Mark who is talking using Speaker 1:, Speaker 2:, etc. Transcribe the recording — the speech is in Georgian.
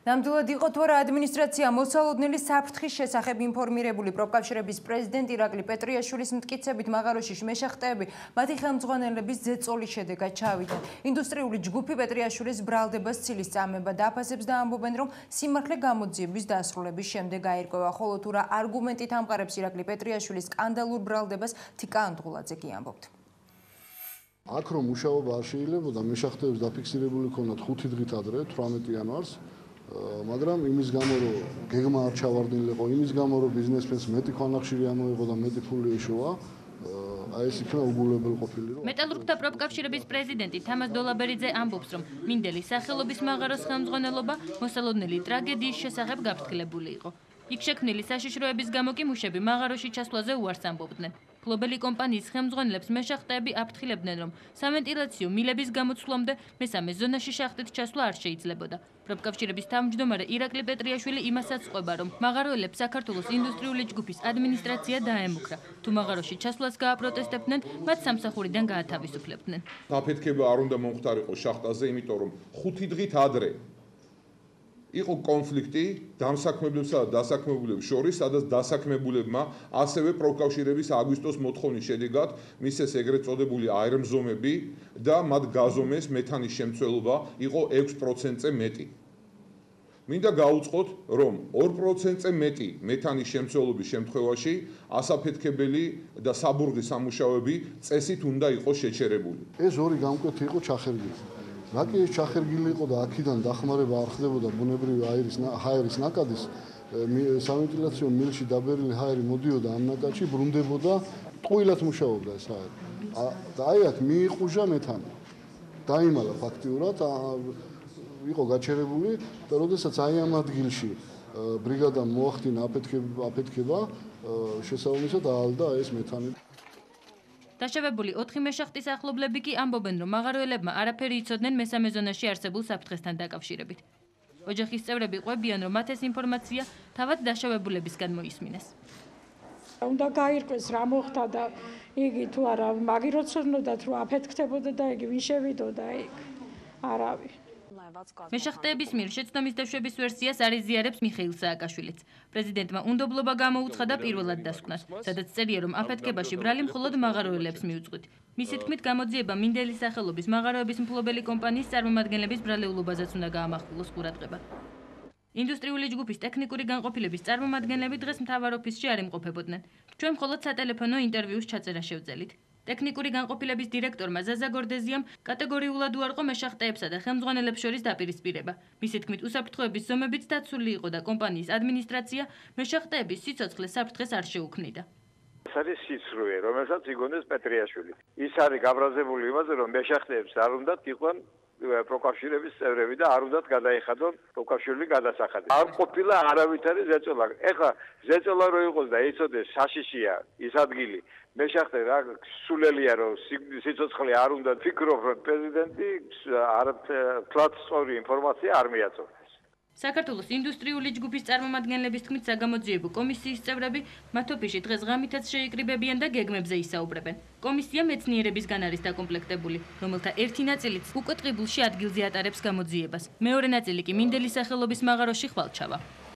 Speaker 1: ნამდვილად იყო თუ არა ადმინისტრაცია მოსალოდნელი საფრთხის შესახებ ინფორმირებული პროფკავშირების პრეზიდენტ ირაკლი პეტრიაშვილის მტკიცებით მაღაროში მეშახტეები მათი ხელმძღვანელების ზეწოლის შედეგად ჩავიდნენ. ინდუსტრიული ჯგუფი პეტრიაშვილის ბრალდებას ცილის წამება დაფასებს და ამბობენ, რომ სიმართლე გამოძიების დასრულების შემდეგ აირკვევა, ხოლო თუ რა არგუმენტით ამყარებს ირაკლი პეტრიაშვილის სკანდალურ ბრალდებას თიკა ანდღულაძე კი ამბობთ.
Speaker 2: აქ რომ მუშაობა არ შეიძლებოდა, მეშახტეებს დაფიქსირებული ჰქონდათ 5 დღით ადრე, 18 იანვარს. მაგრამ იმის გამო რომ გეგმა არ ჩავარდნილიყო, იმის გამო რომ ბიზნესმენს მეტი ქვანახშირი ამოიღო და მეტი ფული ეშოვა, აი ეს იქნა უგულებელ ყოფილი რომ
Speaker 3: მეტალურგთა პროფკავშირების პრეზიდენტი თამაზ დოლაბერიძე ამბობს, რომ მინდელის სახელობის მაღაროს ხელმძღვანელობა მოსალოდნელი ტრაგედიის შესახებ გაფრთხილებული იყო. იქ შექმნილი საშიშროების გამო კი მუშები მაღაროში ჩასვლაზე უარს ამბობდნენ. ფლობელი კომპანიის ხელმძღვანელებს მეშახტეები აფრთხილებდნენ, რომ სამენტილაციო მილების გამოცვლამდე მესამე ზონაში შახტით ჩასვლა არ შეიძლებოდა. პროფკავშირების თავმჯდომარე ირაკლი პეტრიაშვილი იმასაც ყვება, რომ მაღაროელებს საქართველოს ინდუსტრიული ჯგუფის ადმინისტრაცია დაემუქრა. თუ მაღაროში ჩასვლას გააპროტესტებდნენ, მათ სამსახურიდან გაათავისუფლებდნენ.
Speaker 4: აფეთქება არ უნდა მომხდარიყო შახტაზე, იმიტომ რომ 5 დღით ადრე იყო კონფლიქტი დამსაქმებლებსა და დასაქმებულებს შორის, სადაც დასაქმებულებმა ასევე პროფკავშირების აგვისტოს მოთხოვნის შედეგად მისცეს ეგრეთ წოდებული აერმზომები და მათ გაზომეს მეთანის შემცველობა იყო 6%-ზე მეტი. მინდა გაუწყოთ, რომ 2%-ზე მეტი მეთანის შემცველობის შემთხვევაში ასაფეთქებელი და საბურღი სამუშაოები წესით უნდა იყოს შეჩერებული.
Speaker 2: ეს ორი გამკვეთი იყო ჩახერგილი. რაკი ეს ჩახერგილი იყო და აქედან დახმარება არ ხდებოდა ბუნებრივი ჰაერის ნაკადის, სამენტილაციო მილში დაბერილი ჰაერი მოდიოდა ამ ნაკადში, ბრუნდებოდა, ტყუილად მუშაობდა ეს ჰაერი. და აი აქ მიიყუჟა მეთანი. დაიმალა ფაქტიურად, იყო გაჩერებული და როდესაც აი ამ ადგილში ბრიგადამ მოახდინა აფეთქება, შესაბამისად აალდა ეს მეთანი.
Speaker 3: დაშავებული 4 მეშახტის ახლობლები კი ამბობენ, რომ მაღაროელებმა არაფერი იცოდნენ მესამე ზონაში არსებულ საფრთხესთან დაკავშირებით. ოჯახის წევრები ყვებიან, რომ მათ ეს ინფორმაცია თავად დაშავებულებისგან მოისმინეს.
Speaker 5: უნდა გაირკვეს რა მოხდა და იგი თუ არა მაგიროც ცნობდათ რომ აფეთქდებოდა და იგი ვინ შევიდოდა იქ. არავინ.
Speaker 3: მეშახტეების მიერ შეცდომის დაშვების ვერსიას არ იზიარებს მიხეილ სააკაშვილიც. პრეზიდენტმა უნდობლობა გამოუცხადა პირველად დასკვნას, სადაც წერია, რომ აფეთქებაში ბრალი მხოლოდ მაღაროელებს მიუძღვით. მისი თქმით, გამოძიება მინდელის სახელობის მაღაროების მფლობელი კომპანიის წარმომადგენლების ბრალეულობაზეც უნდა გაამახვილოს ყურადღება. ინდუსტრიული ჯგუფის ტექნიკური განყოფილების წარმომადგენლები დღეს მთავარ ოფისში არ იმყოფებოდნენ. ჩვენ მხოლოდ სატელეფონო ინტერვიუს ჩაწერა შევძელით. ტექნიკური განყოფილების დირექტორმა ზაზა გორდეზიამ კატეგორიულად უარყო მეშახტეებსა და ხელმძღვანელებს შორის დაპირისპირება. მისი თქმით, უსაფრთხოების ზომებით დაცული იყო და კომპანიის ადმინისტრაცია მეშახტეების სიცოცხლე საფრთხეს არ შეუქმნიდა.
Speaker 6: ეს არის სიცრუე, რომელსაც იგონეს პეტრიაშვილი. ის არის გაბრაზებული იმაზე, რომ მეშახტეებს არ უნდათ იყვნენ პროფკავშირების წევრები და არ უნდათ გადაიხადონ პროფკავშირული გადასახადი. არ ყოფილა არავითარი ზეწოლა. ეხლა ზეწოლა რო იყოს და იცოდეს საშიშია ის ადგილი, მეშახტე რა სულელია რომ სიცოცხლე არ უნდა ფიქრობ, რომ პრეზიდენტი არათლაც სწორი ინფორმაცია არ მიაწოდოს.
Speaker 3: საქართველოს ინდუსტრიული ჯგუფის წარმომადგენლების თქმით, საგამოძიებო კომისიის წევრები მათ ოფისში დღეს ღამითაც შეიკრიბებიან და გეგმებზე ისაუბრებენ. კომისია მეცნიერებისგან არის დაკომპლექტებული, რომელთა ერთი ნაწილიც უკვე ტყიბულში ადგილზე ატარებს გამოძიებას. მეორე ნაწილი კი მინდელის სახელობის მაღაროში ხვალ ჩავა.